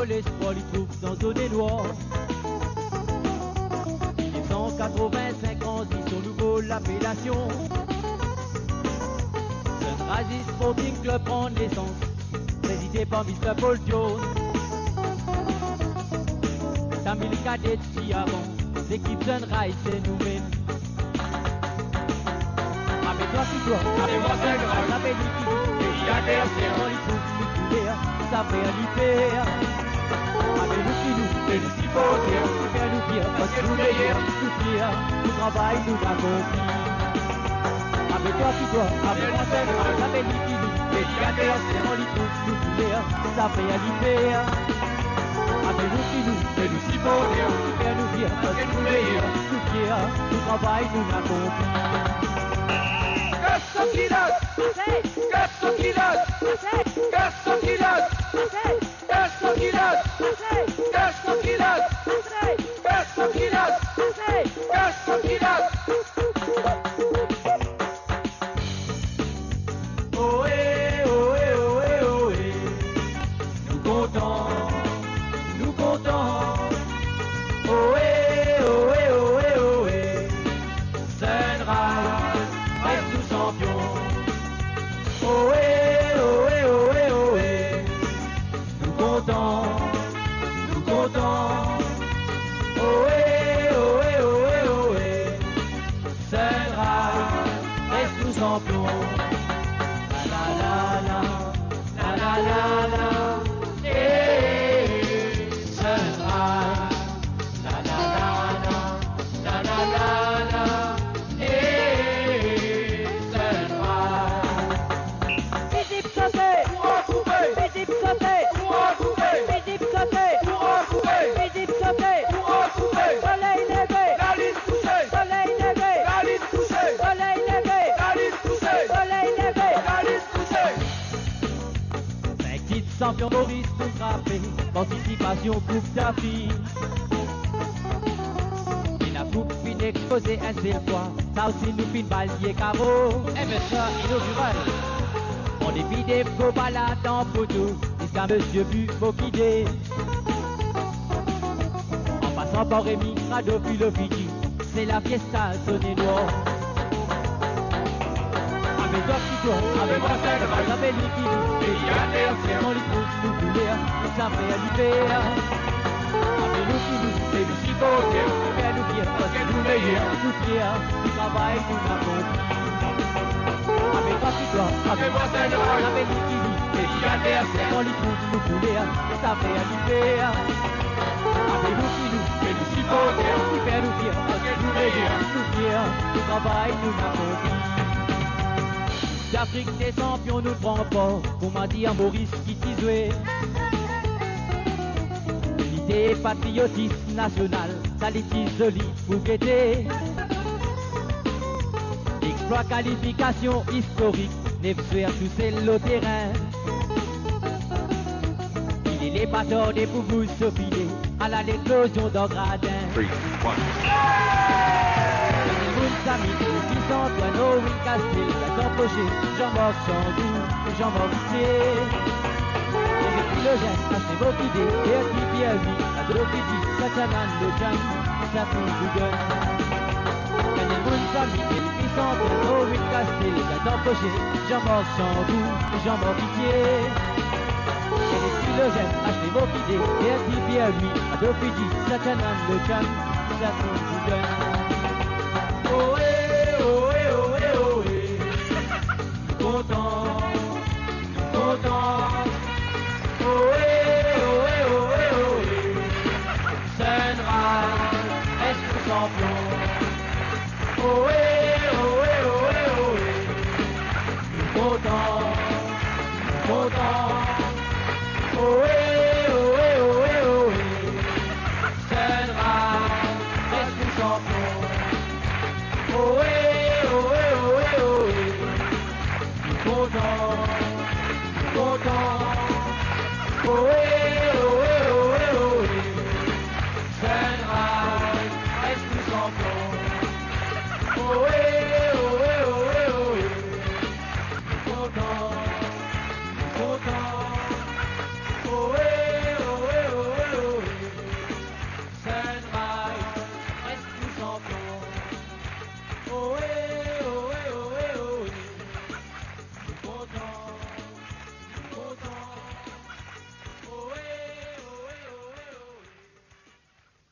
nouveau l'espoir il trouve dans zone noire. 1985 ans, dit son nouveau l'appellation. Sunrise Sporting Club prend naissance, présidé par Mr. Paul Jones. Tamil Cadet si avant, l'équipe Sunrise c'est nous-mêmes. Avec toi qui dois, avec moi Sunrise, avec l'équipe, et adversaire, on y trouve nous courir, ça fait un hyper. Avec nous qui nous, et nous supporters, nous faire nous dire, parce que nous meilleurs, nous fiers, nous travail, nous accomplis. Avec toi qui dois, avec moi Sunrise, avec l'équipe, et adversaire, on y trouve nous courir, ça fait un hyper. Avec nous qui nous, et nous supporters, nous faire nous dire, parce que nous meilleurs, nous fiers, nous travail, nous accomplis. Tranquilas, tranquilas, tranquilas, tranquilas, tranquilas, tranquilas, tranquilas. Ohé, ohé, ohé, ohé, nous comptons, nous comptons. Ohé, ohé, ohé, ohé, Sunrise reste tout champion. Ohé, ohé, ohé, ohé, nous comptons, nous comptons. Ohé, ohé, ohé, ohé, Sunrise reste tout champion. La la la la, la la la la, eh, Sunrise. La la la la, la la la la, eh, Sunrise. Philippe Sauté, Pour retrouver, Philippe Sauté, pour retrouver, Philippe Sauté, pour retrouver, Philippe Sauté, pour retrouver, soleil levé, la ligne touchée, soleil levé, la ligne touchée, soleil levé, la ligne touchée, soleil levé. la ligne touchée. 5 titres champion Maurice tout frappé, participation coupe d'Afrique. Et la coupe fin exposée un seul fois, ça aussi nous fin balier carreau. MSA inaugural. On est vidé pour balade en photo, jusqu'à Monsieur Bukokide. En passant par Rémi, Rado, Fiji, c'est la fiesta zone noire. Avec toi qui dois, avec moi Sunrise, avec l'équipe, Et adversaire, on les trouve nous courir, ça fait un hyper. Avec nous qui nous, et nous supporters, nous faire nous fiers, parce que nous meilleurs, nous fiers, nous travail, nous accomplis. Avec toi qui dois, avec moi Sunrise, avec l'équipe, et adversaire, on les trouve nous courir, ça fait un hyper. Avec nous qui nous, et nous supporters, nous faire nous fiers, parce que nous meilleurs, nous fiers, nous travail, nous accomplis. D'Afrique des champions nous prend pas, pour m'a dit un Maurice qui t'y jouait. L'idée patriotisme national, ça l'utilise joli pour guetter. Exploit qualification historique, Nepsuer tous c'est le terrain. Il est les batteurs des pouvous s'oppiler à l'éclosion d'un gradin. 3, 2, 1. Amis, qui s'entraînent au Wincastle, la s'empocher, Jean-Marc Sandou, Jean-Marc Routier. Les philogènes, assez beau idée, et puis Pierre-Louis, à Dropidi, Sachanan, le Jam, ça fout Google. Les amis, qui s'entraînent au Wincastle, la s'empocher, Jean-Marc Sandou, Jean-Marc Routier. Les philogènes, assez beau idée, et puis Pierre-Louis, à Dropidi, Sachanan, le Jam, ça fout Google. Ohé, ohé, ohé, ohé, nous comptons, nous comptons. Ohé, ohé, ohé, ohé, Sunrise reste champion. Ohé,